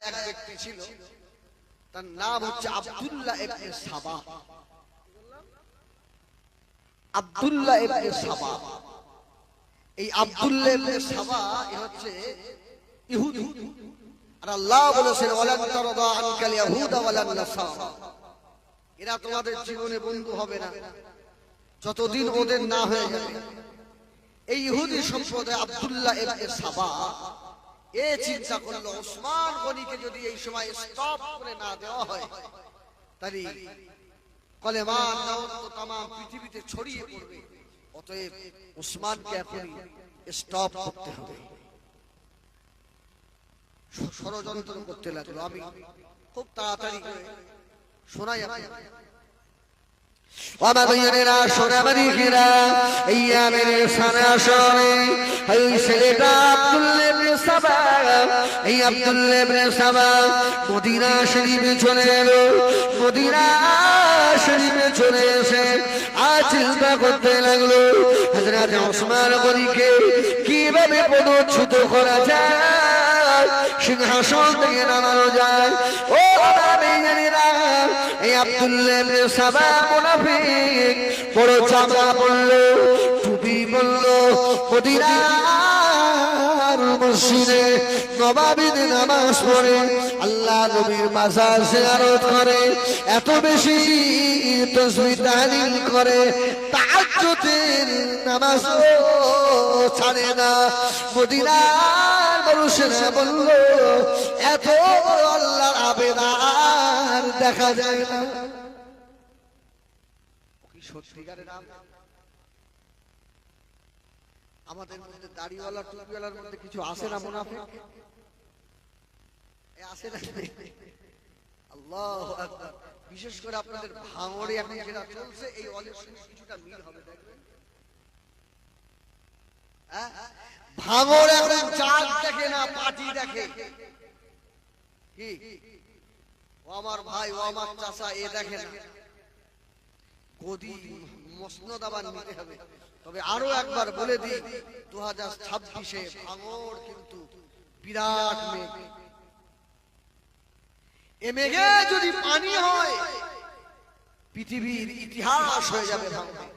এক ব্যক্তি ছিল, তার নাম হচ্ছে আব্দুল্লাহ ইবনে সাবা। আব্দুল্লাহ ইবনে সাবা, এই আব্দুল্লাহ ইবনে সাবা এ হচ্ছে ইহুদি। আর আল্লাহ বলেছেন ওয়ালান তারদা আনকাল ইয়াহুদা ওয়ালান নাসারা, এরা তোমাদের জীবনে বন্ধু হবে না যতদিন ওদের না হয়ে যাবে। এই ইহুদি সম্প্রদায় আব্দুল্লাহ ইবনে সাবা এ চিন্তা করলো, ওসমান গনিকে যদি এই সময় স্টপ করে না দেওয়া হয় তাহলে কলেমার দাওয়াত তো তাম পৃথিবীতে ছড়িয়ে পড়বে, অতএব ওসমানকে এখনই স্টপ করতে হবে। ষড়যন্ত্র করতে লাগলো। আমি খুব তাড়াতাড়ি করে শোনাই আপনাদের। ওয়ামাদিনা সোনামাদিনা ইয়ামের সানাশরে এই ছেলেটা আব্দুল্লাহ ইবনে সাবা, এই আব্দুল্লাহ ইবনে সাবা মদিনা শরীফে চলে এলো। মদিনা শরীফে চলে এসে আর চিন্তা করতে লাগলো হযরত ওসমান গনিকে কিভাবে পদচ্যুত করা যায়, সিংহাসন থেকে নামানো যায়। ও আমিরা, এই আব্দুল্লাহ ইবনে সাবা মুনাফিক, বড় চামড়া পরলো, টুপি পরলো, মদিনার মসজিদে নববীতে নামাজ পড়ে, আল্লাহ নবীর মাজার জিয়ারত করে, এত বেশি তাসবিহ তাহলিল করে, তাহাজ্জুদের নামাজ ছাড়ে না। মদিনার মানুষেরা বলল এত আল্লাহর আবেদন দেখা যায় না। কি সত্যিকারের নাম? আমাদের মধ্যে দাড়িওয়ালা টুপিওয়ালার মধ্যে কিছু আছে না মুনাফিক? আছে না? আল্লাহু আকবার। বিশেষ করে আপনাদের ভাঙড়ে এখন যেটা চলছে এই ওয়ালের সঙ্গে কিছুটা মিল হবে, দেখবেন। ভাঙড় এখন চাঁদ দেখে না, পাটি দেখে। কি ও আমার ভাই, ও আমার চাচা, এ দেখে না। গদি মসনদ আবার নিতে হবে। তবে আরো একবার বলে দিই, 2026-এ ভাঙড় কিন্তু বিরাট মেঘ। এ মেঘে যদি পানি হয় পৃথিবীর ইতিহাস হয়ে যাবে ভাঙড়ে।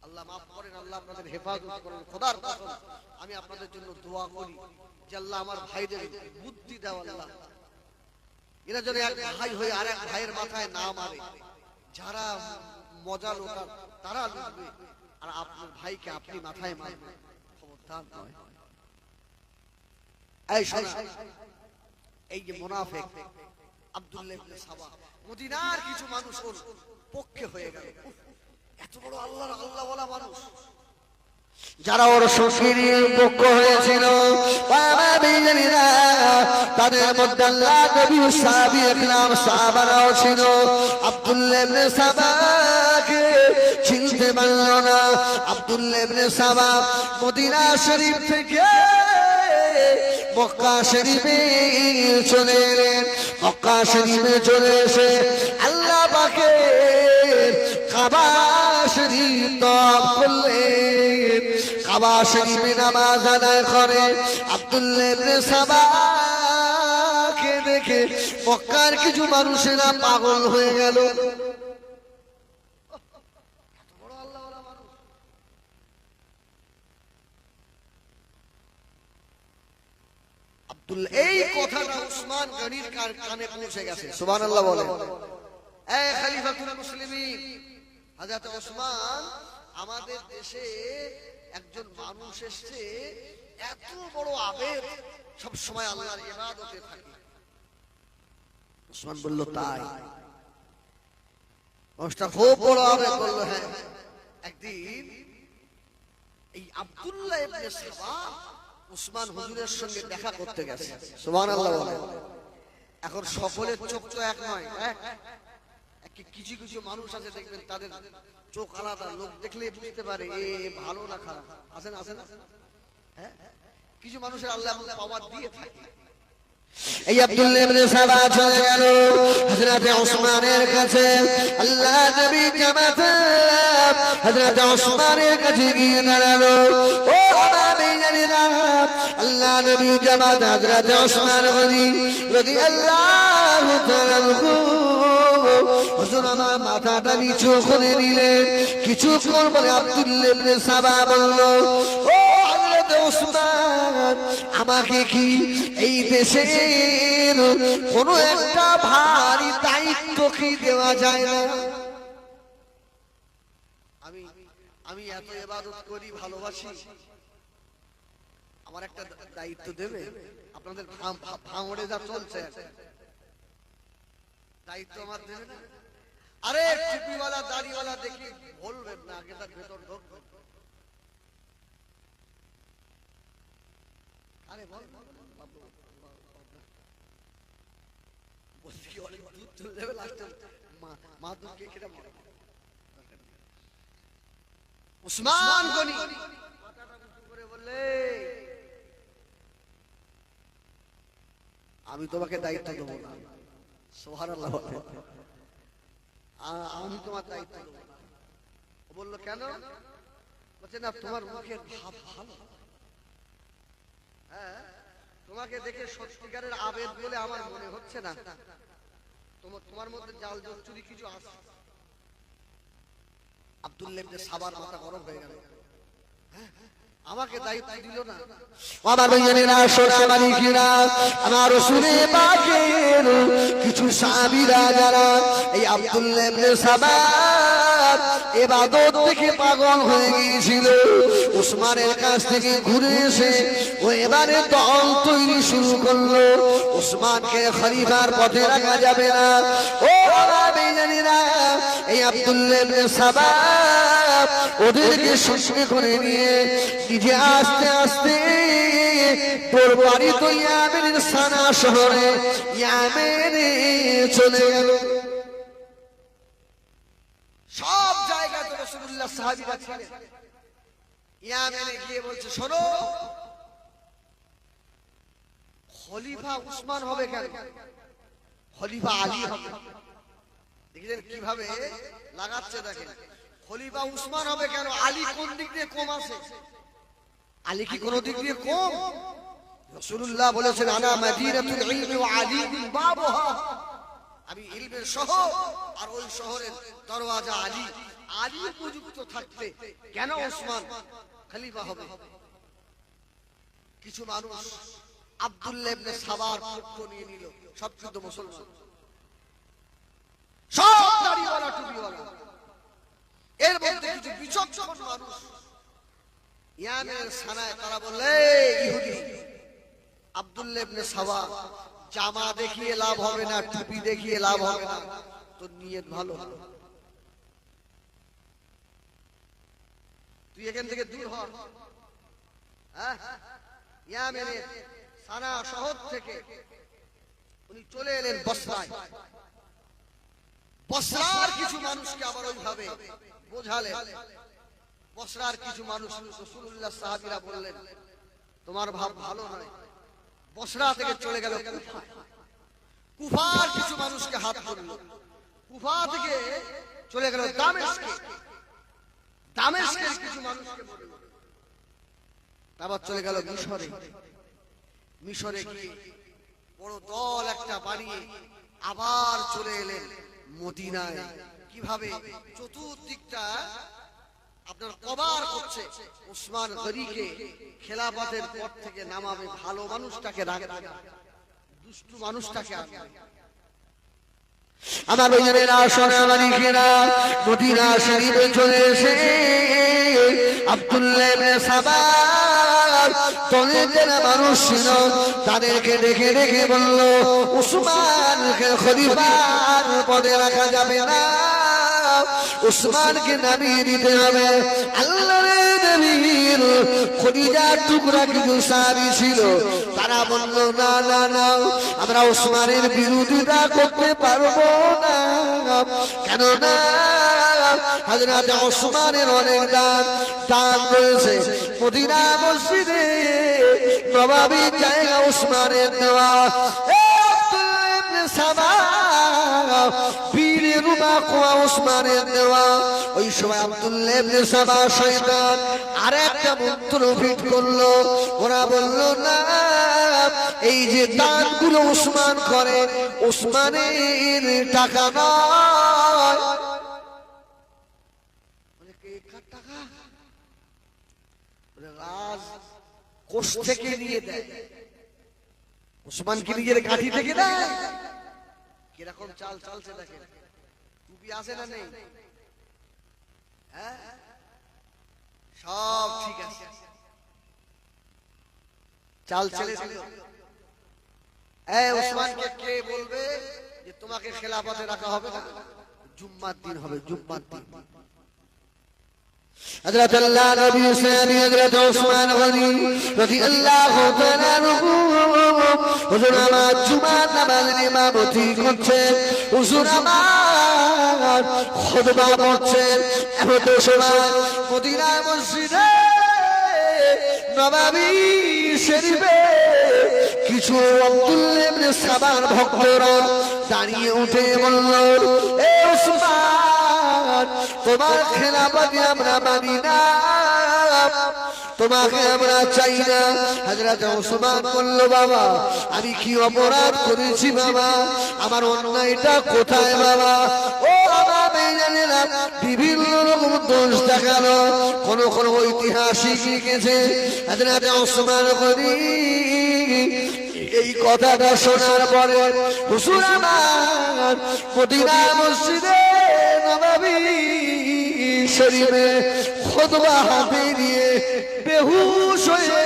আল্লাহ মাফ করেন, আল্লাহ আপনাদের হেফাজত করেন। খোদার কসম আমি আপনাদের জন্য দোয়া করি যে আল্লাহ আমার ভাইদের বুদ্ধি দাও। আল্লাহ এরা যেন এক ভাই হয়ে আর এক ভাইয়ের মাথায় না মারে। যারা মজা লোটার তারা লুটবে, আর আপনার ভাইকে আপনি মাথায় মারবেন, খবরদার নয়। এই শোনা, এই যে মুনাফিক আব্দুল্লাহ ইবনে সাবা, মদিনার কিছু মানুষ ওর পক্ষে হয়ে গেল। এত বড় আল্লাহওয়ালা মানুষ, যারা ওর সঙ্গীর পক্ষ হয়েছিল, তাদের মধ্যে আল্লাহ নবী সাহাবী একরাম সাহাবারাও ছিল। আব্দুল্লাহ ইবনে সাবাকে চিনতে পারল না। আব্দুল্লাহ ইবনে সাবা মদিনা শরীফ থেকে মক্কা শরীফে চলে এলেন। মক্কা শরীফে চলে এসে আল্লাহ পাকের কাবা শরীফ তওয়াফ করলেন। কাবা শরীফে নামাজ আদায় করে আব্দুল্লাহ ইবনে সাবাকে দেখে মক্কার কিছু মানুষেরা পাগল হয়ে গেল। এই কথাটা উসমান গনির কানে পৌঁছে গেছে। সুবহানাল্লাহ বলেন। এই খলিফাতুল মুসলিমিন হযরত ওসমান, আমাদের দেশে একজন মানুষ এসেছে, এত বড় আবেগ, সব সময় আল্লাহর ইবাদতে থাকে। ওসমান বলল তাই? মানুষটা খুব বড় আবেগ। বলল হ্যাঁ। একদিন এই আব্দুল্লাহ ইবনে সাবা উসমান হুজুরের সঙ্গে দেখা করতে গেছে। সুবহানাল্লাহ বলেন। এখন সকলের চোখ তো এক নয়। কিছু কিছু মানুষ আছে দেখবেন তাদের চোখ আলাদা, লোক দেখলে বুঝতে পারে এ ভালো না খারাপ। আছে না? আছে না? হ্যাঁ, কিছু মানুষের আল্লাহ এমন পাওয়ার দিয়ে থাকে। এই আব্দুল্লাহ ইবনে সাবা চলে গেল হযরত ওসমানের কাছে। আল্লাহ নবী জামাতে হযরত ওসমানের কাছে গিয়ে দাঁড়ালো। ও নবী জানেনা, আল্লাহ নবী জামাত হযরত ওসমান গনি রাদিয়াল্লাহু তাআলা হুজুর আমার মাথাটা নিচু করে নিলেন। কিছুক্ষণ পরে আব্দুল্লাহ ইবনে সাবা বলল, ও হযরত ওসমান, আমাকে কি এই দেশের কোন একটা ভারী দায়িত্ব কি দেওয়া যায় না? আমি এত ইবাদত করি, ভালোবাসি, আমার একটা দায়িত্ব দেবে? আপনাদের ভাঙড়ে যা চলছে দায়িত্ব আমার দেবে না? আরে টুপিওয়ালা দাড়িওয়ালা দেখি বলবেন না, আগে তার ভেতর ঢুকবেন। আরে বল বলছি অনেক দূর চলে যাবে, লাস্টে মা দুঃখে কেটে মরে। উসমান গনি মাথাটা উঁচু করে বললে, আমি তোমাকে দায়িত্ব দেবো না। সুবহানাল্লাহ, আমি তোমার দায়িত্ব দেবো না। বললো কেন? বলছে না, তোমার মুখের ভাব ভালো, হ্যাঁ, তোমাকে দেখে সত্যিকারের আবেদ বলে আমার মনে হচ্ছে না, তোমার মধ্যে জাল চুরি কিছু আছে। আব্দুল্লাহ ইবনে সাবার মাথা গরম হয়ে গেল, আমাকে দায়িত্ব দিল না। আমার ভাইয়েরা, সোনা মালিকেরা, আমার রাসূলে পাকের কিছু সাহাবীরা যারা এই আব্দুল্লাহ ইবনে সাবার ইবাদত থেকে পাগল হয়ে গিয়েছিল, ওসমানের কাছ থেকে ঘুরে এসে ও এবারে দল তৈরি শুরু করলো। ওসমানকে খলিফার পথে রাখা যাবে না। ও আমার ভাইয়েরা, এই আব্দুল্লাহ ইবনে সাবার ওদেরকে সঙ্গে করে নিয়ে নিজে আস্তে আস্তে তোর বাড়ি তো ইয়ামেনের সানা শহরে ইয়ামেনে চলে গেল। সব জায়গায় তো রাসূলুল্লাহ সাহাবীরা ছিলেন। ইয়ামেনে গিয়ে বলছে, শোনো, খলিফা উসমান হবে কেন? খলিফা আলী হবে। দেখেছেন কিভাবে লাগাচ্ছে? দেখেন, খলিফা উসমান হবে কেন? আলী কোন দিক দিয়ে কম আছে? আলী কি কোন দিক দিয়ে কম? রাসূলুল্লাহ বলেছেন, আনা মাদিনাতুল ইলমি ওয়া আলীউন বাবুহা, আমি ইলমের শহর আর ওই শহরের দরওয়াজা আলী। আলী উপযুক্ত থাকতে কেন ওসমান খলিফা হবে? কিছু মানুষ আব্দুল্লাহ ইবনে সাবার পক্ষ নিয়ে নিল, সব শুদ্ধ মুসলমান, সব দাড়িওয়ালা টুপিওয়ালা। এর মধ্যে কিছু বিচক্ষণ মানুষ ইয়ামেনের সানায় তারা বললে, ইহুদি আব্দুল্লাহ ইবনে সাবা, জামা দেখিয়ে লাভ হবে না, টুপি দেখিয়ে লাভ হবে না, তোর নিয়ত ভালো, তুই এখান থেকে দূর হ। ইয়ামেনের সানা শহর থেকে উনি চলে এলেন বসরায়। বসরার কিছু মানুষকে আবার ওইভাবে বোঝালেন। বসরার কিছু মানুষ রাসূলুল্লাহ সাহাবীরা বললেন, তোমার ভাব ভালো নয়। বসরা থেকে চলে গেল কুফায়। কুফার কিছু মানুষকে হাত ধরল। কুফা থেকে চলে গেল দামেস্কে। দামেস্কের কিছু মানুষকে বলল, তারপর চলে গেল মিশরে। মিশরে গিয়ে বড় দল একটা বানিয়ে আবার চলে এলেন মদিনায়। কিভাবে? চতুর্দিকটা আপনার কভার করছে। ওসমান গনিকে খেলাফতের পর থেকে নামাবে, ভালো মানুষটাকে রাখবে, দুষ্টু মানুষটাকে আনবে। আমার ভাইয়েরা, সোনা মালিকেরা, মদিনা শরীফে চলে এসে আব্দুল্লাহ ইবনে সাবার দলের যারা মানুষ ছিল তাদেরকে ডেকে ডেকে বলল, উসমানকে খলিফার পদে রাখা যাবে না, উসমানকে নামিয়ে দিতে হবে। আল্লাহর নবীর খলিজার টুকরা কিছু সাহাবী ছিল, তারা বলল, না না না, আমরা উসমানের বিরোধিতা করতে পারবো না। কেন না? হযরত ওসমানের অনেক দান রয়েছে। মদিনা মসজিদে নববীর জায়গা ওসমানের দেওয়া। বীরের তাকওয়া ওসমানের দেওয়া। ওই সময় আব্দুল্লাহ ইবনে সাবা শয়তান আরেকটা মন্ত্র ফিট করলো। ওরা বলল না, এই যে দানগুলো ওসমান করে, ওসমানের টাকা নয়। টাকা রাজ কোষ থেকে নিয়ে দেয়, ওসমান কি নিজের গাড়ি থেকে দেয়? কিরকম চাল চালছে দেখেন, টুপি আছে না নেই? হ্যাঁ, সব ঠিক আছে, চাল চলে দিল। এই ওসমানকে কে বলবে যে তোমাকে খেলাফতে রাখা হবে না? জুম্মার দিন হবে, জুম্মার দিন। হযরত আল্লাহ নবী সানি হযরত ওসমান গনি রাদিয়াল্লাহু তাআলা আনহু হুজুর আমার জুমার নামাজের ইমামতি করছেন, হুজুর আমার খুতবা পড়ছেন। এমন সময় মদিনা মসজিদে নববী শরীফে কিছু আব্দুল্লাহ ইবনে সাবার ভক্তরা দাঁড়িয়ে উঠে বলল, এ ওসমান, তোমার খেলাফতে আমরা মানি না, তোমাকে আমরা চাই না। হযরত ওসমান বলল, বাবা আমি কি অপরাধ করেছি বাবা? আমার অন্যায়টা কোথায় বাবা? ও আমার বেজানেরা বিভিন্ন রকম দোষ দেখালো। কোন কোন ঐতিহাসিক লিখেছে হযরত ওসমান গনি এই কথাটা শোনার পরে হুজুর আমার মদিনা মসজিদে নববী শরীফে খুতবা হাতে নিয়ে বেহুশ হয়ে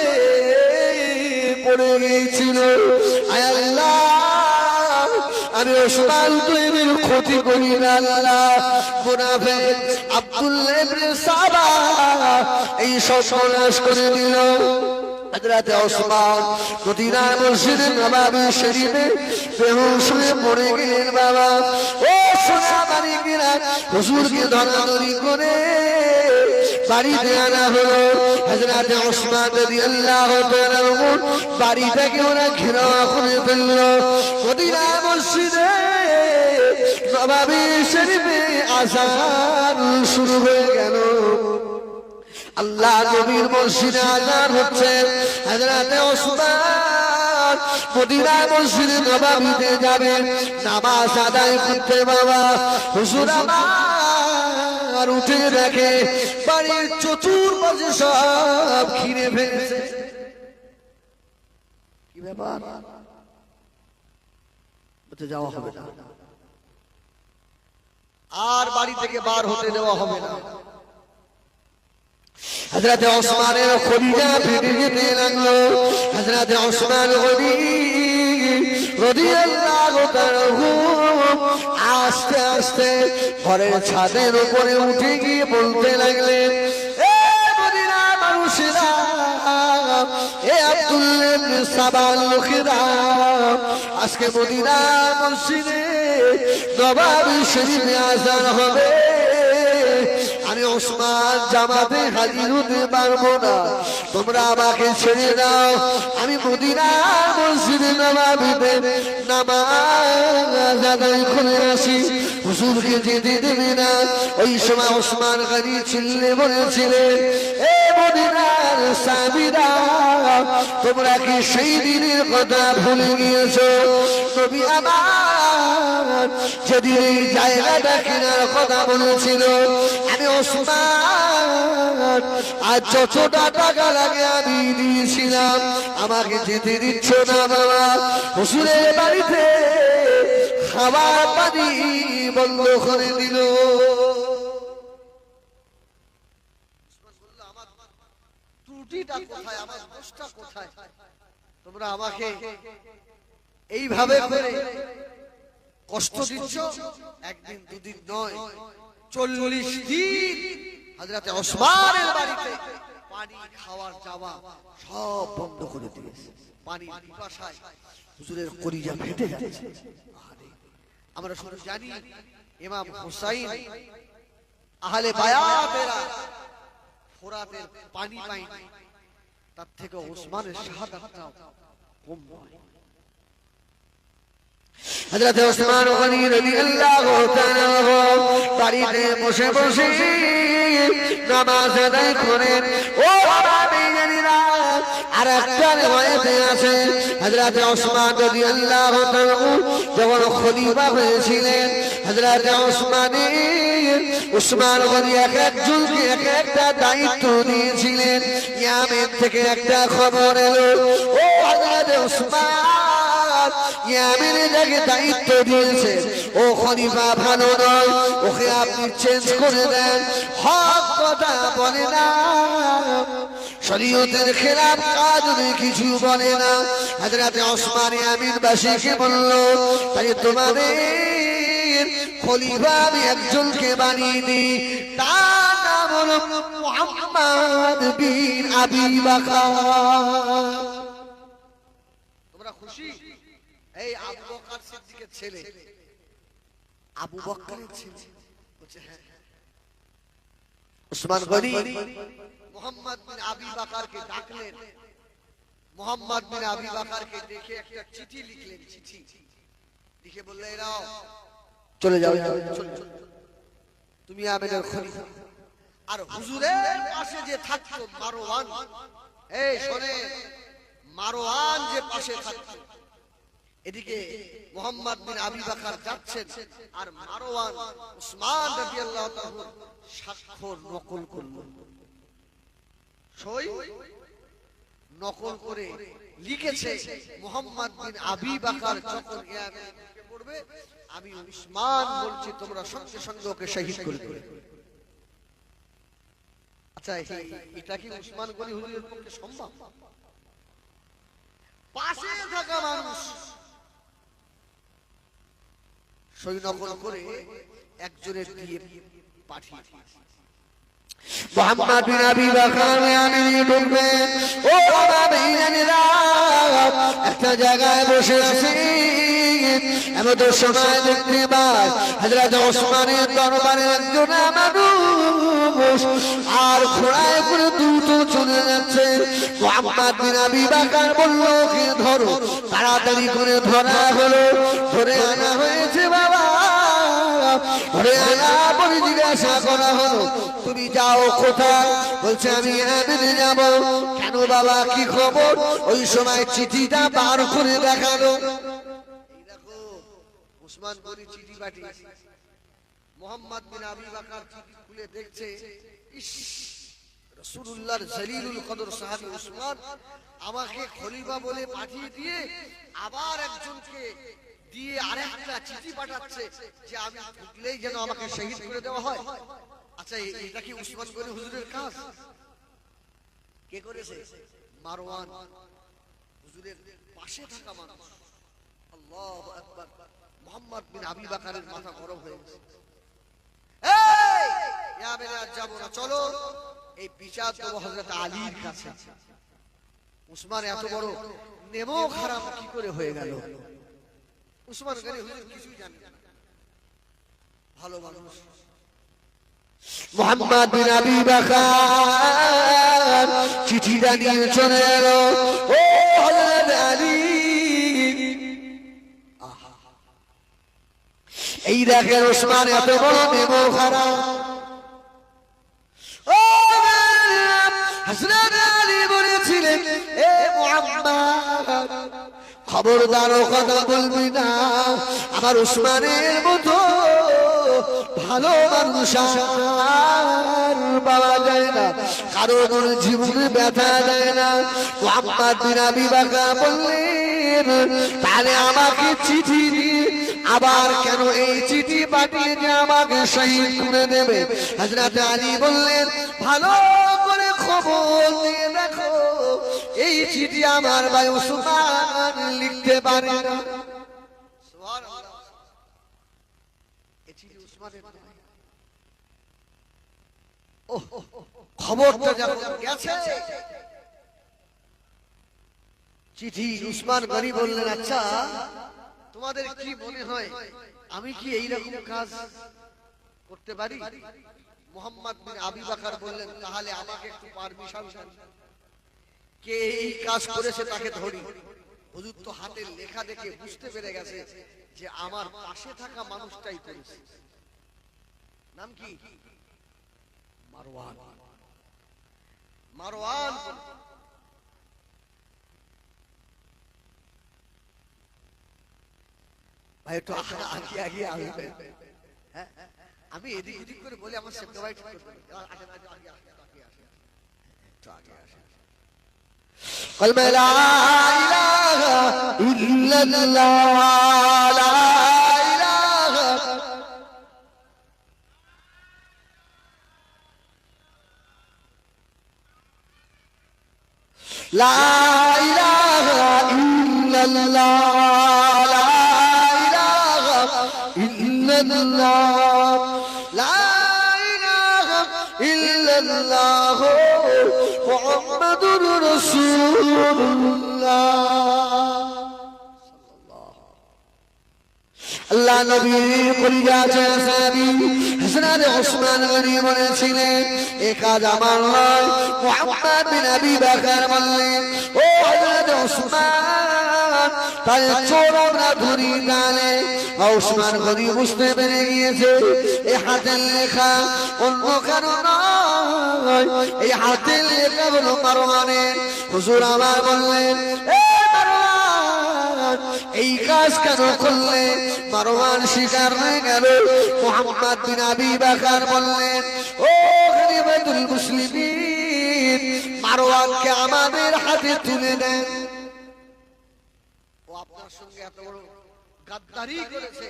পড়ে গিয়েছিল। আয় আল্লাহ, আমি ওসমান তৈরির ক্ষতি করি না আল্লাহ। মুনাফিক আব্দুল্লাহ ইবনে সাবা এই সর্বনাশ করে দিল। হযরত ওসমান মদিনা মসজিদে নববী শরীফে বেহুশ হয়ে পড়ে গেলেন বাবা। ও সোনা মানিকেরা, হুজুরকে ধরাধরি করে বাড়িতে আনা হলো। হযরত ওসমান রাদিয়াল্লাহু তাআলা বাড়ি থেকে ওরা ঘেরাও করে ফেলল। মদিনা মসজিদে নববী শরীফে আযান শুরু হয়ে গেল। আল্লাহ নবীর মসজিদে আযান হচ্ছে। হযরত ওসমান মদিনা মসজিদে নববীতে যাবেন নামাজ আদায় করতে বাবা। হুজুর আমার উঠে দেখে বাড়ির চতুর্পাশে সব ঘিরে ফেলেছে। কি ব্যাপার? বলতে যাওয়া হবে না, আর বাড়ি থেকে বার হতে দেওয়া হবে না। হযরত ওসমানের খলিজা ফেটে যেতে লাগলো। হযরত ওসমান গনি রাদিয়াল্লাহু তাআলা আস্তে আস্তে ঘরের ছাদের উপরে উঠে গিয়ে বলতে লাগলেন, এ মদিনার মানুষেরা, এ আব্দুল্লাহ ইবনে সাবার লোকেরা, আজকে মদিনার মসজিদে নববী শরীফে আযান হবে। আমি ওসমান জামাতে হাজির হতে পারবো না, তোমরা আমাকে ছেড়ে দাও, আমি মদিনার মসজিদে নববীতে নামাজ আদায় করে আসি। হুজুরকে যেতে দেবে না। ওই সময় ওসমান গনি চিল্লে বলেছিলেন, এ মদিনার সাহাবীরা, তোমরা কি সেই দিনের কথা ভুলে গিয়েছো? নবী আমার যেদিন এই জায়গাটা কেনার কথা বলেছিল, আমি ওসমান আর যতটা টাকা লাগে আমি দিয়েছিলাম, আমাকে যেতে দিচ্ছ না বাবা। হুজুরের বাড়িতে খাবার পানি বন্ধ করে দিল। ত্রুটিটা কোথায়, আমার দোষটা কোথায়? তোমরা আমাকে এইভাবে করে কষ্ট দিচ্ছ। একদিন দুদিন নয়, 40 দিন হযরত ওসমানের বাড়িতে পানি খাওয়ার যাওয়া সব বন্ধ করে দিয়েছে। পানি পিপাসায় হুজুরের কলিজা ফেটে যাচ্ছে। আমরা শুধু জানি ইমাম হুসাইন আহলে বায়াতেরা ফোরাতের পানি পায়নি, তার থেকে ওসমানের শাহাদাতটা কম নয়। হযরত ওসমান গনি রাদিয়াল্লাহু তাআলা বাড়িতে বসে বসে নামাজ আদায় করেন। ও বাবারা, আর একটা রিওয়ায়াতে আছে হযরত ওসমান রাদিয়াল্লাহু তাআলা যখন খলিফা হয়েছিলেন, হযরত ওসমান গনি এক একজনকে এক একটা দায়িত্ব দিয়েছিলেন। ইয়ামেন থেকে একটা খবর এলো, ও হযরত ওসমান ইয়ামেনে যাকে দায়িত্ব দিয়েছে ও খলিফা ভালো নয়, ওকে আপনি চেঞ্জ করে দেন, হক কথা বলে না, শরীয়তের খেলাফ কাজ কিছু বলে না। হযরত ওসমান ইয়ামিনবাসীকে বলল, তাই তোমাদের খলিফা আমি একজনকে বানিয়ে দিই, তার নাম হলো মুহাম্মদ বিন আবি বকর। তোমরা খুশি? এই আবু বকর সিদ্দিকের ছেলে, আবু বকরের ছেলে বলছে হ্যাঁ। ওসমান গনি মুহাম্মদ বিন আবি বকরকে ডাকলেন। মুহাম্মদ বিন আবি বকরকে দেখে একটা চিঠি লিখলেন। চিঠি লিখে বললেন, এরাও চলে যাও, তুমি আমেনের খলিফা। আর হুজুরের পাশে যে থাকতো মারওয়ান, এই শোনে, মারওয়ান যে পাশে থাকতো, এদিকে মুহাম্মদ বিন আবি বকর যাচ্ছেন আর মারওয়ান ওসমান রাদিয়াল্লাহু তাআলা স্বাক্ষর নকল করলো, সই নকল করে লিখেছে মুহাম্মদ বিন আবি বকর যখন ইয়ামেনে পড়বে, আমি ওসমান বলছি তোমরা সঙ্গে সঙ্গে ওকে শহীদ করে দেবে। আচ্ছা, এটা কি ওসমান গনি হুজুরের পক্ষে সম্ভব? পাশে থাকা মানুষ সই নকল করে একজনের দিয়ে পাঠিয়ে মুহাম্মদ বিন আবি বকর ইয়ামিনে ঢুকবেন। ও বাবা ভাইজানেরা, একটা জায়গায় বসে আছি, এমন সময় দেখতে পাই হযরত ওসমানের দরবারে একজন মানুষ আর ঘোড়ায় করে দ্রুত চলে যাচ্ছে। মুহাম্মদ বিন আবি বকর বলল, ওকে ধরো। তাড়াতাড়ি করে ধরা হলো, ধরে আনা হয়েছে। বাবা ধরে আনা পরে জিজ্ঞাসা করা হলো, তুমি যাও কোথায়? বলছে আমি ইয়ামেনে যাব। কেন বাবা, কি খবর? ওই সময় চিঠিটা বার করে দেখালো। ওসমান গনি চিঠি পাঠিয়েছে। মুহাম্মদ বিন আবি বকর চিঠি খুলে দেখছে, ইস, রাসূলুল্লাহর জলিলুল কদর সাহাবী ওসমান আমাকে খলিফা বলে পাঠিয়ে দিয়ে আবার একজনকে দিয়ে আরেকটা চিঠি পাঠাচ্ছে যে আমি ঢুকলেই যেন আমাকে শহীদ করে দেওয়া হয়। আচ্ছা, এটা কি ওসমান গনি হুজুরের কাজ? কে করেছে? মারওয়ান, হুজুরের পাশে থাকা মানুষ। আল্লাহু আকবার। মুহাম্মদ বিন আবি বকরের মাথা গরম হয়ে গেছে। এই ইয়ামেনে আজ যাব না, চলো এই বিচার দেব হযরত আলীর কাছে। ওসমান এত বড় নেমো খারাপ কি করে হয়ে গেল? ওসমান গনি হুজুর কিছুই জানেন না, ভালো মানুষ। মুহাম্মদ বিন আবি বকর চিঠিটা নিয়ে চলে এলো। ও হযরত আলী, এই দেখেন ওসমান এত বড় নেমো খারাপ। ও হযরত আলী বলেছিলেন, এ মুহাম্মদ, খবরদার কথা বলবি না, আমার ওসমানের মতো ভালো মানুষ আর পাওয়া যায় না, কারোর জীবনে ব্যথা দেয় না। মুহাম্মদ বিন আবি বকর বললেন, তাহলে আমাকে চিঠি দিয়ে আবার কেন এই চিঠি পাঠিয়ে যে আমাকে শহীদ করে দেবে? হযরত আলী বললেন, ভালো করে খবর নিয়ে দেখো, এই চিঠি আমার ভাই ওসমান লিখতে পারে না। সুবহানাল্লাহ, এই চিঠি ওসমানের নয়। ও খবরটা যখন গেছে, চিঠি ওসমান গনি বললেন, আচ্ছা তোমাদের কি মনে হয় আমি কি এইরকম কাজ করতে পারি? মুহাম্মদ বিন আবি বকর বললেন, তাহলে আমাকে একটু পারমিশন দেন, কে এই কাজ করেছে তাকে ধরি। হুজুর তো হাতের লেখা দেখে বুঝতে পেরে গেছে যে আমার পাশে থাকা মানুষটাই করেছে। নাম কি? মারওয়ান। মারওয়ান ভাই একটু আগে আগে আসবেন। হ্যাঁ আমি এদিক ওদিক করে বলি আমার সেপ্টা ভাই ঠিক করতে আসেন, আগে আগে আসেন, একটু আগে আসেন। কলমা লা ইলাহা ইল্লাল্লাহ, লা ইলাহা লা ইলাহা ইল্লাল্লাহ, লা ইলাহা ইল্লাল্লাহ, লা ইলাহা ইল্লাল্লাহ মুহাম্মাদুর রাসূলুল্লাহ। আল্লাহ নবী কলিজা সাহাবী হযরত ওসমান গনি বলেছিলেন এই কাজ আমার নয়। মুহাম্মদ বিন আবি বকর বললেন ও হযরত ওসমান তাই চোর আমরা ধরি টানে। ওসমান গনি বুঝতে পেরে গিয়েছে এই হাতের লেখা অন্য কারো নয়, এই হাতের লেখা হলো মারওয়ানের। হুজুর আমার বললেন এই কাজ কেন করলে? মারওয়ান স্বীকার হয়ে গেল। মুহাম্মদ বিন আবি বকর বললেন ও খলিফাতুল মুসলিমিন মারওয়ানকে আমাদের হাতে তুলে দেন। ও আপনার সঙ্গে এত বড় গাদ্দারি করেছে,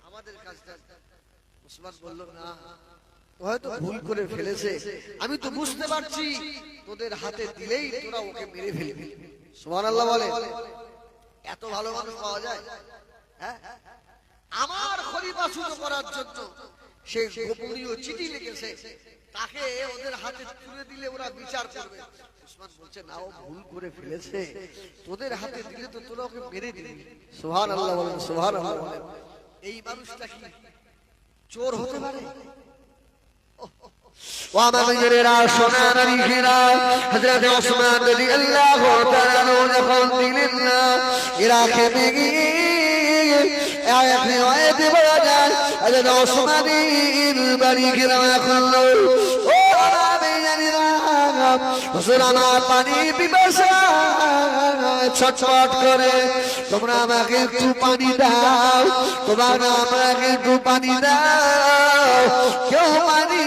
আমাদের কাজটা। ওসমান বলল না, ও হয়তো ভুল করে ফেলেছে, আমি তো বুঝতে পারছি তোদের হাতে দিলেই তোরা ওকে মেরে ফেলবি। সুবহানাল্লাহ বলে। এত ভালো মানুষ পাওয়া যায়? হ্যাঁ আমার খলিফা সুযোগ করার জন্য সে গোপনীয় চিঠি লিখেছে, তাকে ওদের হাতে তুলে দিলে ওরা বিচার করবে। ওসমান বলছে না, ও ভুল করে ফেলেছে, তোদের হাতে দিলে তো তোরা ওকে মেরে দিবি। সুবহানাল্লাহ বলেন, সুবহানাল্লাহ বলেন। এই মানুষটা কি চোর হতে পারে? ওয়ামামেরা সোনা নবীরা হযরত ওসমান রাদিয়াল্লাহু তাআলা যখন দিলেন না ইরাকে গিয়ে এক রিওয়ায়াতে বলা যায় হযরত ওসমানের বাড়ি ঘেরা করলো। ও আমেরা হুজুর আমার পানি পিপাসা ছটফট করে, তোমরা আমাকে একটু পানি দাও, তোমরা আমাকে একটু পানি দাও। কেউ পানি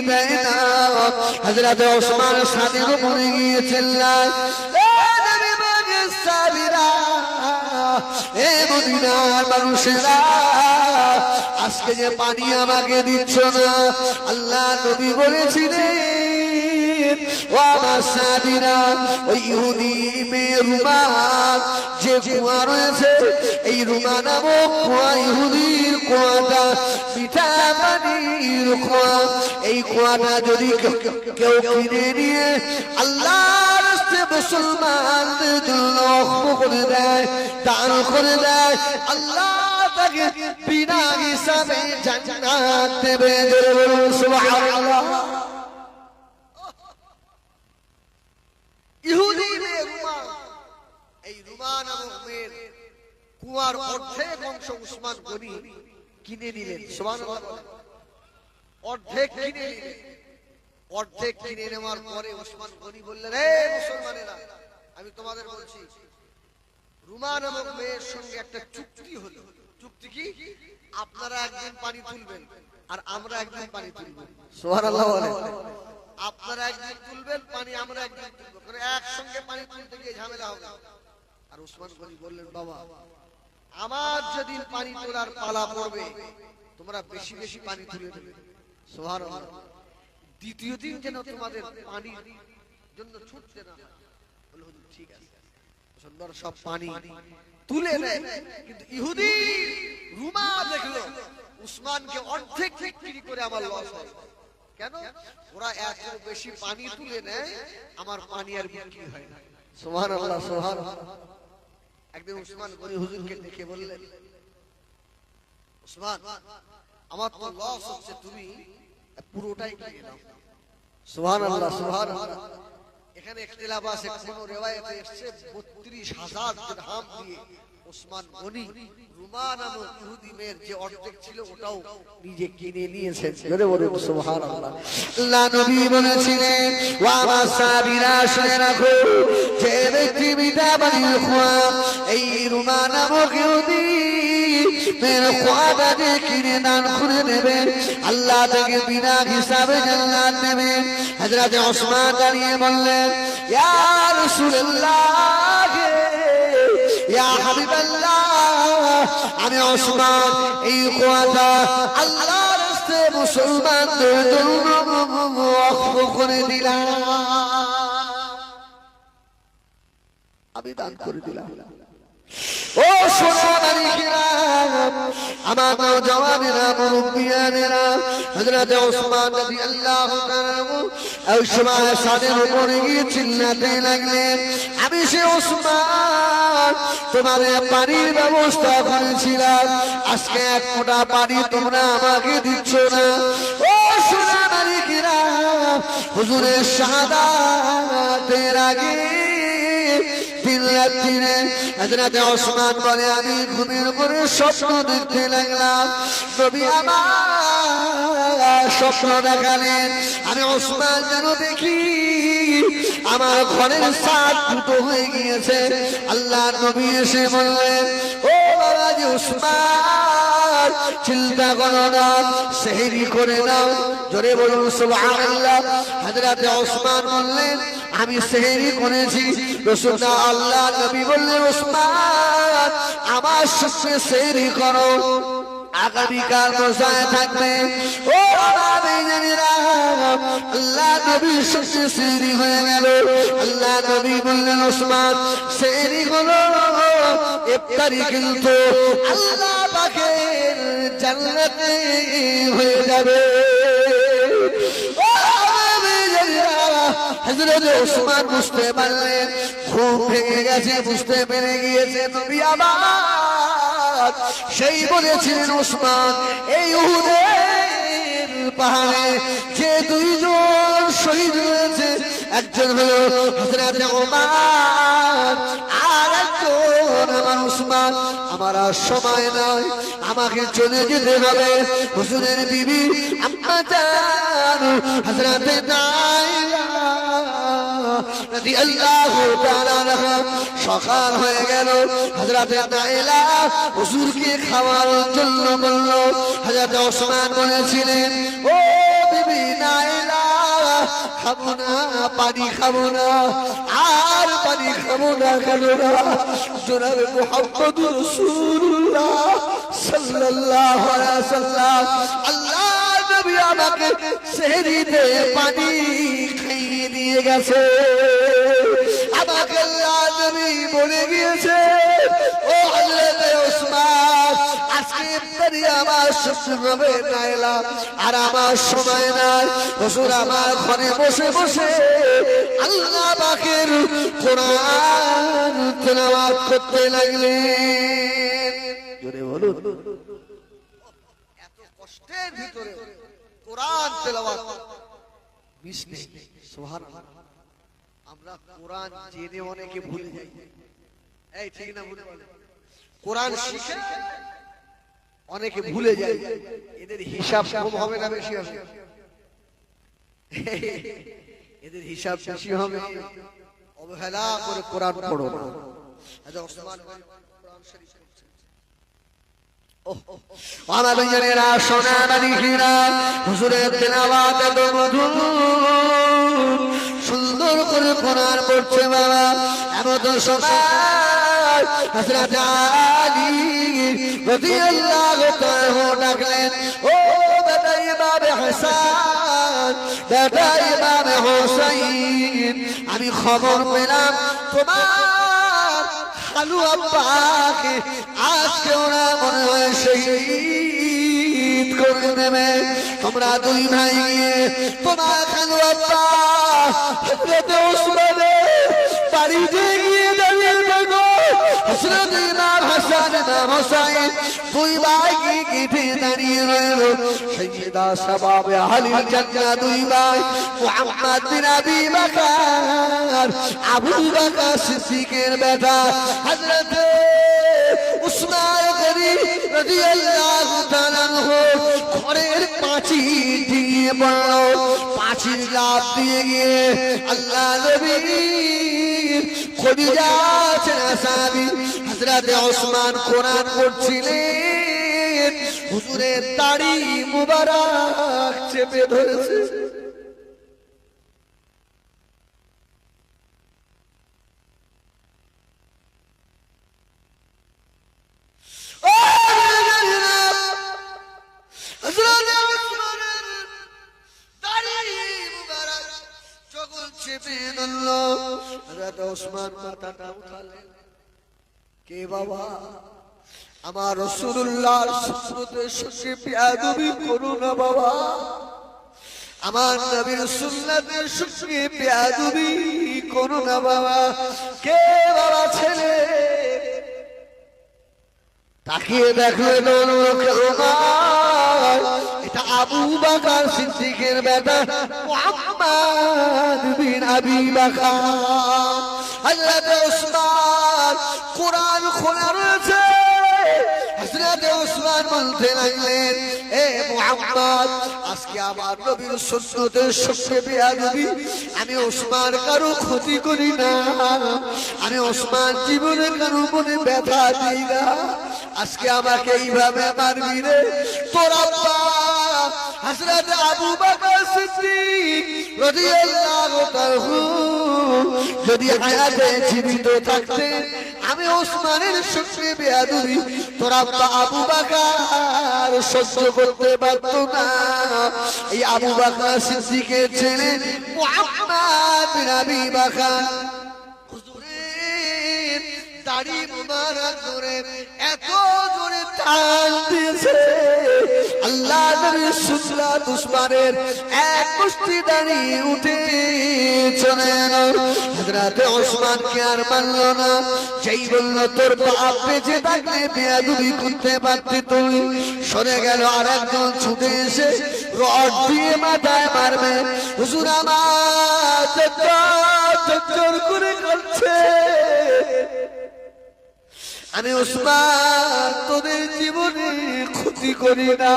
দেয় না। হযরত ওসমান সাদের উপরে গিয়ে চিল্লায় এ মদিনার মানুষেরা, আজকে যে পানি আমাকে দিচ্ছ না, আল্লাহ নবী বলেছিলেন ও আমার সাথীরা ওই ইহুদি মেয়ে রুমা যে কুয়া রয়েছে, এই রুমা নামক কুয়া ইহুদির কুয়াটা মিঠা পানির কুয়া। এই কুয়াটা যদি কেউ কিনে নিয়ে আল্লাহর রাস্তায় মুসলমানদের জন্য ওয়াকফ করে দেয়, দান করে দেয়, আল্লাহ তাকে বিনা হিসাবে জান্নাত দেবে। সুবহানাল্লাহ। ইহুদি মেয়ে রুমা, এই রুমা নামক মেয়ের কুয়ার অর্ধেক অংশ ওসমান গনি কিনে নিলেন। সুবহানাল্লাহ। অর্ধেক কিনে নিলেন। অর্ধেক কিনে নেওয়ার পরে ওসমান গনি বললেন হে মুসলমানেরা, আমি তোমাদের বলছি রুমা নামক মেয়ের সঙ্গে একটা চুক্তি হলো। চুক্তি কি? আপনারা একদিন পানি তুলবেন আর আমরা একদিন পানি তুলব। সুবহানাল্লাহ বলেন। আপনারা একদিন তুলবেন পানি, আমরা একদিন তুলব, করে একসঙ্গে পানি তুলতে গিয়ে ঝামেলা হবে। আর ওসমান গনি বললেন বাবা, আমার যেদিন পানি তোলার পালা পড়বে তোমরা বেশি বেশি পানি তুলে দেবে। সুবহানাল্লাহ। দ্বিতীয় দিন যেন তোমাদের পানির জন্য ছুটতে না হয়। বলে হুজুর ঠিক আছে। সুন্দর সব পানি তুলে নেয়, কিন্তু ইহুদি রুমা দেখলো উসমানকে অর্ধেক বিক্রি করে আমার লস হয়। কেন? ওরা এত বেশি পানি তুলে নেয়, আমার পানি আর বিক্রি হয় না। সুবহানাল্লাহ, সুবহানাল্লাহ। একদিন উসমান গনি হুজুরকে দেখে বললেন উসমান, আমার তো লস হচ্ছে, তুমি পুরোটাই কিনে নাও। সুবহানাল্লাহ, সুবহানাল্লাহ। এখানে ইখতিলাফ আছে, কোন রিওয়ায়াতে এসেছে ৩২,০০০ দিরহাম দিয়ে ওসমান গনি রুমা নামক ইহুদি মেয়ের যে অর্ধেক ছিল ওটাও নিজে কিনে নিয়েছেন। জোরে বলুন সুবহানাল্লাহ। আল্লাহ নবী বলেছিলেন, ওয়া মাসাবিরা শুনে রাখো, যে ব্যক্তি বিদা বানিয়ে খোয়া এই রুমা নামক ইহুদি মেয়ের খোয়াটাকে কিনে দান করে দেবে, আল্লাহ তাকে বিনা হিসাবে জান্নাত দেবে। হযরত ওসমান দাঁড়িয়ে বললেন, ইয়া রাসূলুল্লাহ, ইয়া হাবিবাল্লাহ, আমি ওসমান এই খোয়াটা আল্লাহর রাস্তায় মুসলমানদের জন্য ওয়াকফ করে দিলাম, আমি দান করে দিলাম। ও সোনামানিকেরা, আমার নওজওয়ানেরা, মুরব্বিয়ানেরা, হযরত ওসমান রাদিয়াল্লাহু তাআলা ওই সময় সাদের উপরে গিয়ে চিল্লাতে লাগলেন, আমি সে ওসমান তোমাদের পানির ব্যবস্থা করেছিলাম, আজকে এক ফোঁটা পানি তোমরা আমাকে দিচ্ছ না। ও সোনামানিকেরা, হুজুরের শাহাদাতের আগে দিন রাত্রিরে হযরত ওসমান বলে, আমি ঘুমের উপরে স্বপ্ন দেখতে লাগলাম, নবী আমার স্বপ্ন দেখালেন, আমি ওসমান যেন দেখি আমার ঘরের ছাদ ফুটো হয়ে গিয়েছে। আল্লাহ নবী এসে বললেন, ও বাবাজি ওসমান, চিন্তা করো না, সেহরি করে নাও। জোরে বলুন সুবহানাল্লাহ। হযরত ওসমান বললেন, আমি সেহরি করেছি। রাসূলুল্লাহ আল্লাহ নবী বললেন, ওসমান আমার সাথে সেহরি করো, আগামীকাল রোজায় থাকবে। ও ভাইজানেরা, আল্লাহ নবীর সাথে সেহরি হয়ে গেল। আল্লাহ নবী বললেন, ওসমান সেহরি হলো, ইফতারি কিন্তু আল্লাহ পাকের জান্নাতে হয়ে যাবে। হযরত ওসমান বুঝতে পারলেন, ঘুম ভেঙে গেছে, বুঝতে পেরে গিয়েছে নবী আমার সেই বলেছিলেন, ওসমান এই উহুদের পাহাড়ে যে দুইজন শহীদ হয়েছে, একজন হলো হযরত ওমর আর একজন আমার ওসমান। আমার আর সময় নয়, আমাকে চলে যেতে হবে। হুজুরের বিবি আম্মা জান হযরত নাইলা রাদিয়াল্লাহু তাআলা আনহা সকাল হয়ে গেল। হযরত নাইলা হুজুরকে খাওয়ার জন্য বলল। হযরত ওসমান বলেছিলেন, ও বিবি নাইলা, খাবো না, পানি খাবো না, আর পানি খাবো না কেন না, জনাবে মুহাম্মদুর রাসূলুল্লাহ সাল্লাল্লাহু আলাইহি ওয়াসাল্লাম আল্লাহ নবী আমাকে সেহরিতে পানি খাইয়ে দিয়ে গেছে। আমাকে আল্লাহ নবী বলে গিয়েছে, ও হযরত ওসমান আজকে ইফতারি আমার শেষ হবে নাইলা, আর আমার সময় নাই। হুজুর আমার ঘরে বসে বসে আল্লাহ পাকের কোরআন তেলাওয়াত করতে লাগলেন। জোরে বলুন, এত কষ্টের ভিতরে কোরআন তেলাওয়াত মিস নেই। সুবহানাল্লাহ। আমরা কোরআন জেনে অনেকে ভুলে যাই, এই ঠিক না? ভুলে কোরআন শিখে অনেকে ভুলে যায়। এদের হিসাব কম হবে না বেশি হবে? এদের হিসাব বেশি হবে। অবহেলা করে কোরআন পড়ো না। আচ্ছা, ওসমান কোরআন শরীফ পড়ছেন। আমার ভাইজানেরা, সোনামানিকেরা, হুজুরের তেলাওয়াত এত মধুর, সুন্দর করে কোরআন পড়ছে বাবা। এমন সময় হযরত আলী রাদিয়াল্লাহু তাআলা ডাকলেন, ও বেটা ইমাম হাসান, বেটা ইমাম হুসাইন, আমি খবর পেলাম তোমার খালু আব্বাকে আজকে ওরা মনে হয় শহীদ করে দেবে। তোমরা দুই ভাই গিয়ে তোমার খালু আব্বা হযরত ওসমানের বাড়িতে গিয়ে দাঁড়িয়ে দেখো হযরত ইমাম হাসান ইমাম হুসাইন দুই ভাই গিটে দাঁড়িয়ে রইল সাইয়্যিদা শাবাবে আহলিল জান্নাহ দুই ভাই মুহাম্মদ বিন আবি বকর আবু বকর সিদ্দিকের বেটা হযরত উসমান গনি রাদিয়াল্লাহু তাআলা আনহু ঘরের পাঁচিল দিয়ে পড়ল পাঁচিল লাফ দিয়ে গিয়ে আল্লাহ নবী খদিজা সাহাবী হযরত ওসমান কোরআন পড়ছিলেন হুজুরের দাড়ি মুবারক চেপে ধরেছে ওসমান মাথাটা উঠালেন কে বাবা আমার রাসূলুল্লাহর সুন্নতের সঙ্গে বেয়াদবি করো না বাবা আমার নবীর সুন্নতের সঙ্গে বেয়াদবি করো না বাবা কে বাবা ছেলে তাকিয়ে দেখলেন এটা আবু বকর সিদ্দিকের বেটা মুহাম্মদ বিন আবি বকর হযরত ওসমান কোরআন খোলা রয়েছে হযরত ওসমান বলতে লাগলেন এ মুহাম্মদ আজকে আমার নবীর সুন্নতের সঙ্গে বেয়াদবি আমি ওসমান কারো ক্ষতি করি না আমি ওসমান জীবনে কারো মনে ব্যথা দিই না আজকে আমাকে এইভাবে মারবি রে তোর আব্বা হযরত আবু বকর সিদ্দিক রাদিয়াল্লাহু তাআলা যদি হায়াতে জীবিত থাকতেন আমি ওসমানের সঙ্গে বেয়াদবি তোর আব্বা আবু বকর সহ্য করতে পারত না এই আবু বকর সিদ্দিকের ছেলে মুহাম্মদ বিন আবি বকর হুজুরের দাড়ি মুবারক ধরে এত জোরে টান দিয়েছে আল্লাহ নবীর সুন্নাত উসমানের এক মুষ্টি দাড়ি উঠে চলে এলো হযরত ওসমান কে আর মানল না যেই বলল তোর বাপ বেঁচে থাকলে বেয়াদবি করতে পারতি তুই সরে গেল আর একজন ছুটে এসে রড দিয়ে মাথায় মারবে হুজুর আমার চচ্চর করে কাঁদছে আমি ওসমান তোদের জীবনে ক্ষতি করি না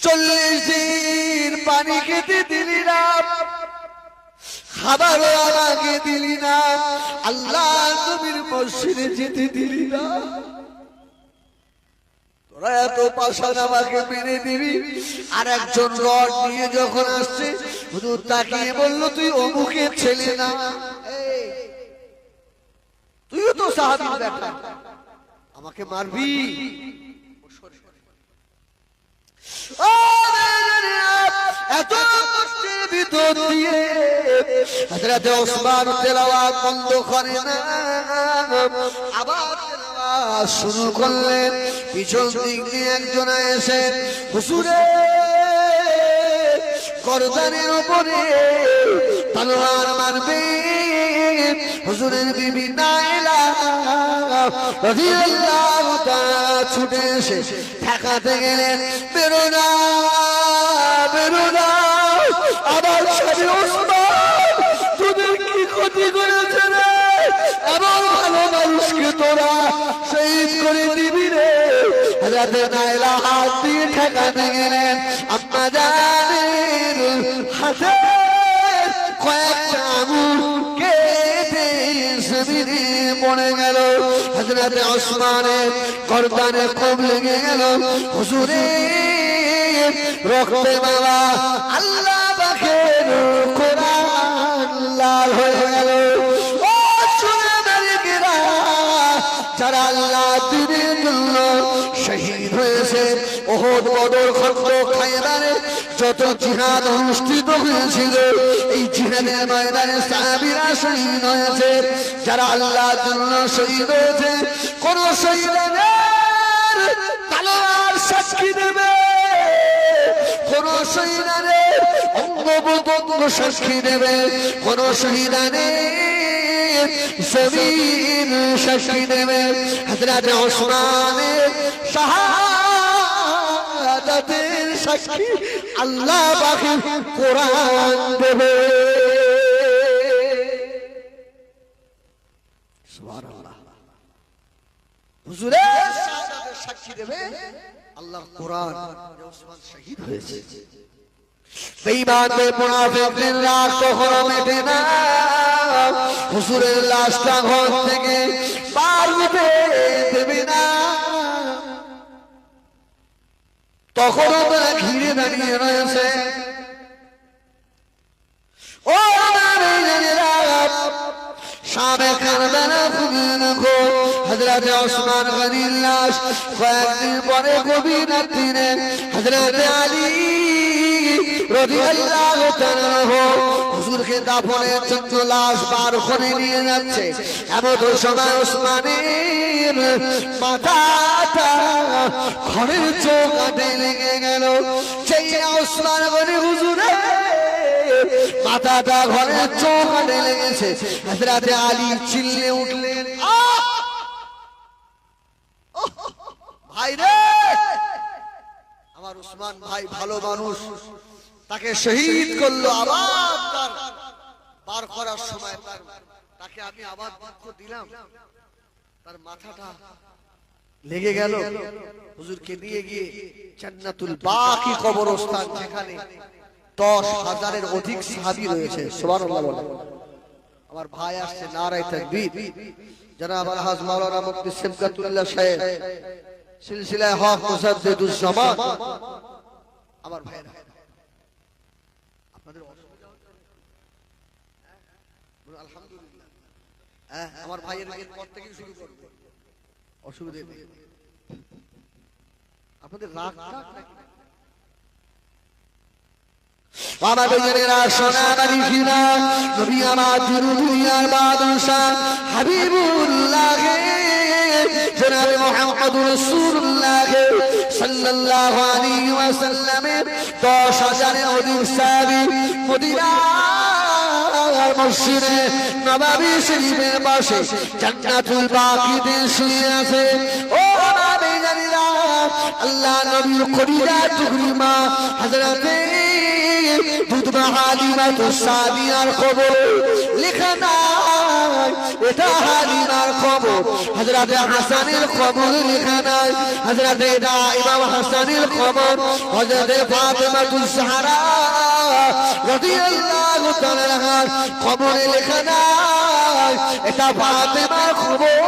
40 দিন পানি খেতে দিলি না খাবারও আমাকে দিলি না আল্লাহ নবীর মসজিদে যেতে দিলি না তোরা এত পাশান আমাকে মেরে দিবি আর একজন রড নিয়ে যখন আসছে হুজুর তাকিয়ে বলল তুই অমুকের ছেলে না তুইও তো সাহাবীর বেটা আমাকে মারবি এত কষ্টের ভিতর দিয়ে হযরত ওসমান তেলাওয়াত বন্ধ করে না আবার তেলাওয়াত শুরু করলেন পিছন দিক দিয়ে একজন এসে হুজুরের গর্দানের উপরে তলোয়ার মারবে হুজুরের বিবি নাইলা রাদিয়াল্লাহু তাআলা ছুটে এসে ঠেকাতে গেলেন বেরো না আবার স্বামী ওসমান তোদের কি ক্ষতি করেছে রে এমন ভালো মানুষকে তোরা শহীদ করে দিবি রে হযরত নাইলা হাত দিয়ে ঠেকাতে গেলেন আম্মা জানের হাতে কয়েকটা আঙুল জমিনে পড়ে গেল হযরত ওসমানের গর্দানে খুব লেগে গেল হুজুরের রক্তে বাবা আল্লাহ পাকের কোরআন লাল হয়ে গেল ও শুনে মালিকেরা যারা আল্লাহ দ্বীনের জন্য শহীদ হয়েছে উহুদ বদর খন্দক খায়বারে যত জিহাদ অনুষ্ঠিত হয়েছিল এই জিহাদের ময়দানে সাহাবীরা শহীদ হয়েছে যারা আল্লাহর জন্য শহীদ হয়েছে কোন শহীদের তলোয়ার সাক্ষী দেবে কোন শহীদের অঙ্গ প্রত্যঙ্গ সাক্ষী দেবে কোন শহীদের জমিন সাক্ষী দেবে হযরত ওসমানের শাহাদাতের সাক্ষী আল্লাহ পাক কোরআন দেবে সুবহানাল্লাহ হুজুরের শাহাদাতের সাক্ষী দেবে আল্লাহ কোরআন ওসমান শহীদ হয়েছে বেঈমানদের মুনাফিকদের রাগ কখনো মেটে না হুজুরের লাশটা ঘর থেকে বার হতে দেবে না তখন তারা ঘিরে দাঁড়িয়ে রয়েছে ও আমার জানেরা শামে কারবালা খুঁজে হযরত ওসমান গনির লাশ কয়েকদিন পরে গভীর রাতে হযরত আলী রাদিয়াল্লাহু তাআলা হুজুরকে দাফনের জন্য লাশ বার করে নিয়ে যাচ্ছে এমন সময় ওসমানের মাথাটা ঘরের চৌকাঠে লেগে গেল সেই ওসমান গনি হুজুরে মাথাটা ঘরের চৌকাঠে লেগেছে হযরত আলী চিল্লে উঠলেন ভাই রে আমার ওসমান ভাই ভালো মানুষ তাকে শহীদ করলো আবার তার বার করার সময় তাকে আমি আবার দুঃখ দিলাম তার মাথাটা লেগে গেল হুজুরকে নিয়ে গিয়ে জান্নাতুল বাকি কবরস্থান যেখানে 10,000-এর অধিক সাহাবী রয়েছে সুবহানাল্লাহ বলেন আমার ভাই আসছে নারায়ে তাকবীর জনাব আলহাজ মাওলানা মুফতি সিবগাতুল্লাহ সাহেব সিলসিলায়ে হক মুজাদ্দিদুজ জামান আমার ভাইরা আপনাদের অসুবিধা হচ্ছে আলহামদুলিল্লাহ আমার ভাইয়ের পর থেকে শুরু করব অসুবিধা নেই আপনাদের রাগ নাকি বাবা বেজেরা সোনা বালিশিনা নবী আমার দুনিয়ার বাদশা হাবিবুল্লাহ জনাবে মুহাম্মদ রাসূলুল্লাহ সাল্লাল্লাহু আলাইহি ওয়াসাল্লাম 10,000-এর অধিক সাহাবী মদিনার মসজিদে নববী শরীফের পাশে জান্নাতুল বাকিতে শুয়ে আছে ও বাবা বেজেরা আল্লাহ নবীর কলিজা টুকরিমা হযরতে দুধমা হালিমাতু সাদিয়ার খবর লেখা নাই এটা হালিমার খবর হযরত হাসানের খবর লেখা নাই হযরত ইমাম হাসানের খবর হযরত ফাতেমাতুজ জাহরা রাদিয়াল্লাহু তাআলা খবর লেখা নাই এটা ফাতেমার খবর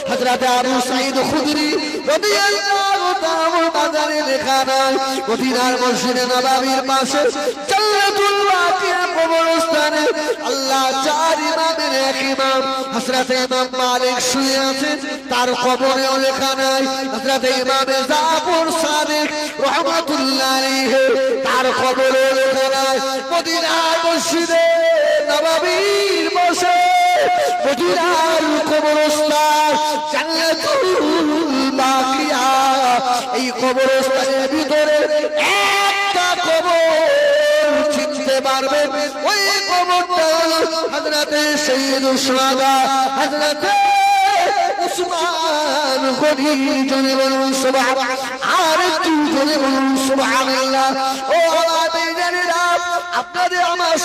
হযরত আবু সাঈদ খুদরি রাদিয়াল্লাহু তাআলা বাজারে লেখা নাই মদিনার মসজিদে নববীর পাশে জান্নাতুল বাকিয়া কবরস্থানে আল্লাহ চার ইমামের এক ইমাম হযরত ইমাম মালিক শুয়ে আছেন তার খবরেও লেখা নাই হযরত ইমাম জাফর সাদিক রাহমাতুল্লাহ আলাইহি তার খবরেও লেখা নাই মদিনার মসজিদে নববীর পাশে মদিনার কবরস্থান জান্নাতুল বাকিয়া এই কবরস্থানের ভিতরে একটা কবর চিনতে পারবে ওই কবরটা হযরত সাইয়্যিদুশ শুহাদা হযরত উসমান গনি জনে বলুন সুবহানাল্লাহ আর একটু জনে বলুন সুবহানাল্লাহ ও আল্লাহ আপনাদের আমার